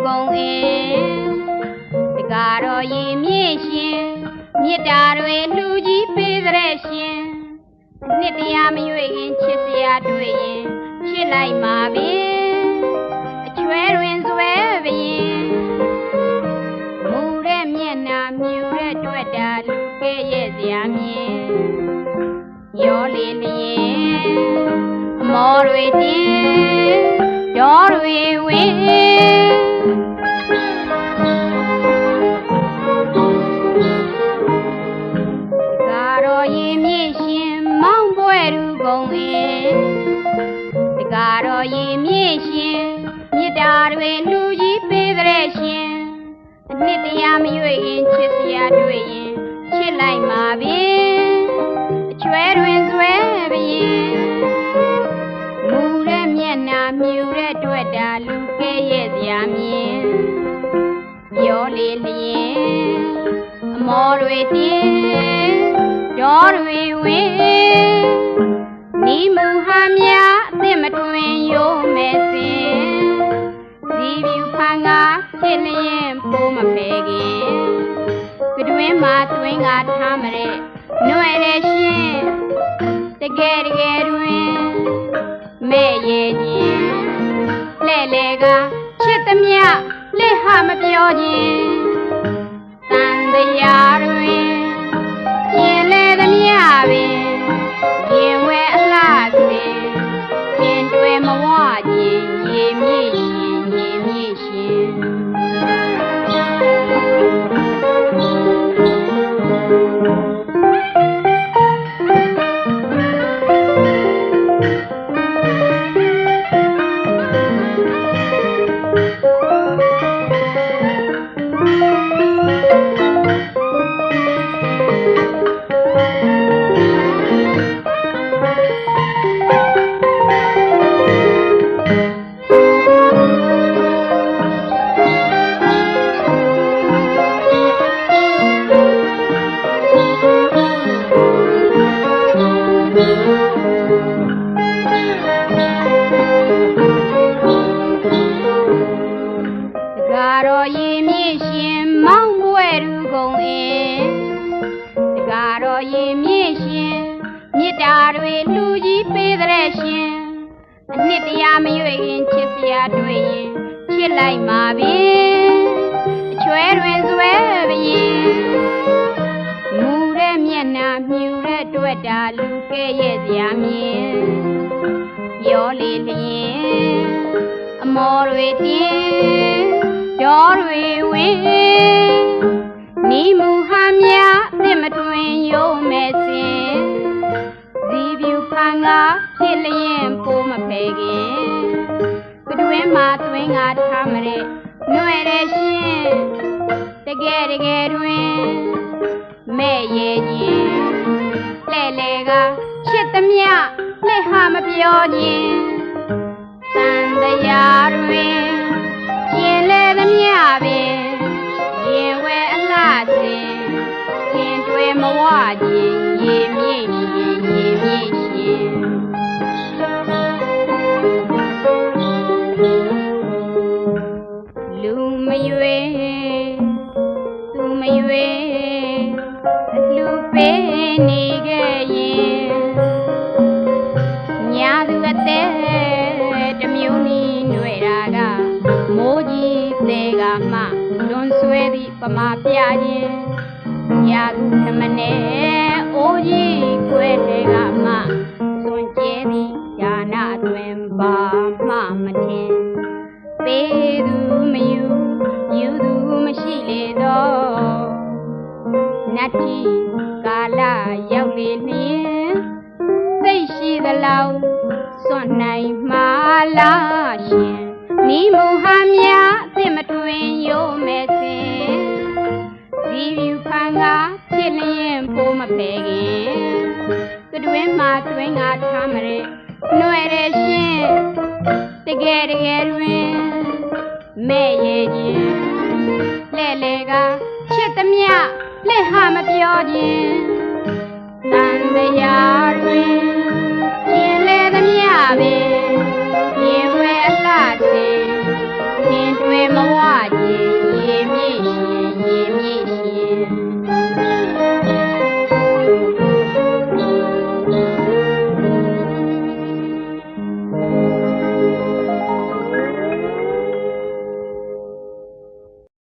ကုန်အင်းတကားတော်ရေမြင့်ရှင်မြစ်တာတွေလူကြီးပေးတဲ့ရှင်နှစ်တရားမရွေခင်ချစ်စရာတွေ့ရင်ချစ်လိုက်မှာပဲအချွဲတွင်ဆွဲပရင်မူတဲ့မျက်နှာမြူတဲ့တွေ့တာလူကဲ့ရဲ့စရာမြင်ရောလေလျင်အမောတွေတင်းရောတွေဝင်ကားတော်ရေမြင့်ရှင်မောင်းပွဲရူကုန်အင်းတကားတော်ရေမြင့်ရှင်မြစ်တာတွေလူကြီးပေးတဲ့ရှင်အနှစ်တရားမရွေရင်ချစ်စရာတွေ့ရင်ချစ်လိုက်မှာပဲအချွဲတွင်ဆွဲပရင်မူတဲ့မျက်နှာမြူတဲ့တွေ့တာလူကဲ့ရဲ့စရာမြင်ပြောလေလျင်အမောတွေတင်းရောတွေဝင်နီးမူဟာများအသစ်မတွင်ရိုးမဲ့စင်စီပြူဖန်ကဖြစ်လျင်ပိုးမဖဲခင်ကတွင်မှာတွင်ကထားမတဲ့နှွယ်ရရှင်တကယ်တကယ်တွင်မဲ့ရဲ့ခြင်းလဲ့လေကချစ်သမျှလက်ဟာမပြောခြင်းတန်တရားတွင်ရင်လဲသမျှပင်ရင်ဝဲအလားစင်ရင်တွေ့မဝခြင်းရေမြင့်ရှင်ရေမြင့်ရှင်နှစ်တရားမရွေရင်ချစ်စရာတွေ့ရင်ချစ်လိုက်မှာပဲအချွဲတွင်ဆွဲပရင်မူတဲ့မျက်နှာမြူတဲ့တွေ့တာလူကဲ့ရဲ့စရာမြင်ရောလေလျင်အမောတွေတင်းရောတွေဝင်နီးမူဟာများအသစ်မတွင်ရိုးမဲ့စင်စီပြူဖန်ကဖြစ်လျင်ပိုးမဖဲခင်ကတွင်မှာတွင်ကထားမတဲ့နှွယ်ရရှင်တကယ်တကယ်တွင်မဲ့ရဲ့ခြင်းလဲ့လေကချစ်သမျှလက်ဟာမပြောခြင်းတန်တရားတွင်ရင်လဲသမျှပင်ရင်ဝဲအလားစင်ရင်တွေ့မဝခြင်းရေမြင့်ရှင်ရေမြင့်ရှင်လူမရွေသူမရွေလူပေးနေခဲ့ရင်ညာသူအသက်တမျိုးနီးຫນွေတာကမိုးကြီးသေးကမှလွန်ဆွဲသည့်ပမာပြခြင်းညာသူထမနဲ့အိုးကြီးခွဲတဲ့ကမှစွန့်ကျဲသည့်ယာနာတွင်ပါမှမထင်ပေးသူမယူယူသူမရှိလေတော့နတ်တီကာလရောက်လေလျင်စိတ်ရှိသလောက်စွန့်နိုင်မှာလားရှင်နီးမူဟာများအသစ်မတွင်ရိုးမဲ့စင်စီပြူဖန်ကဖြစ်လျင်ပိုးမဖဲခင်ကတွင်မှာတွင်ကထားမတဲ့နှွယ်ရရှင်တကယ်တကယ်တွင်မဲ့ရဲ့ခြင်းလဲ့လေကချစ်သမျှလက်ဟာမပြောခြင်း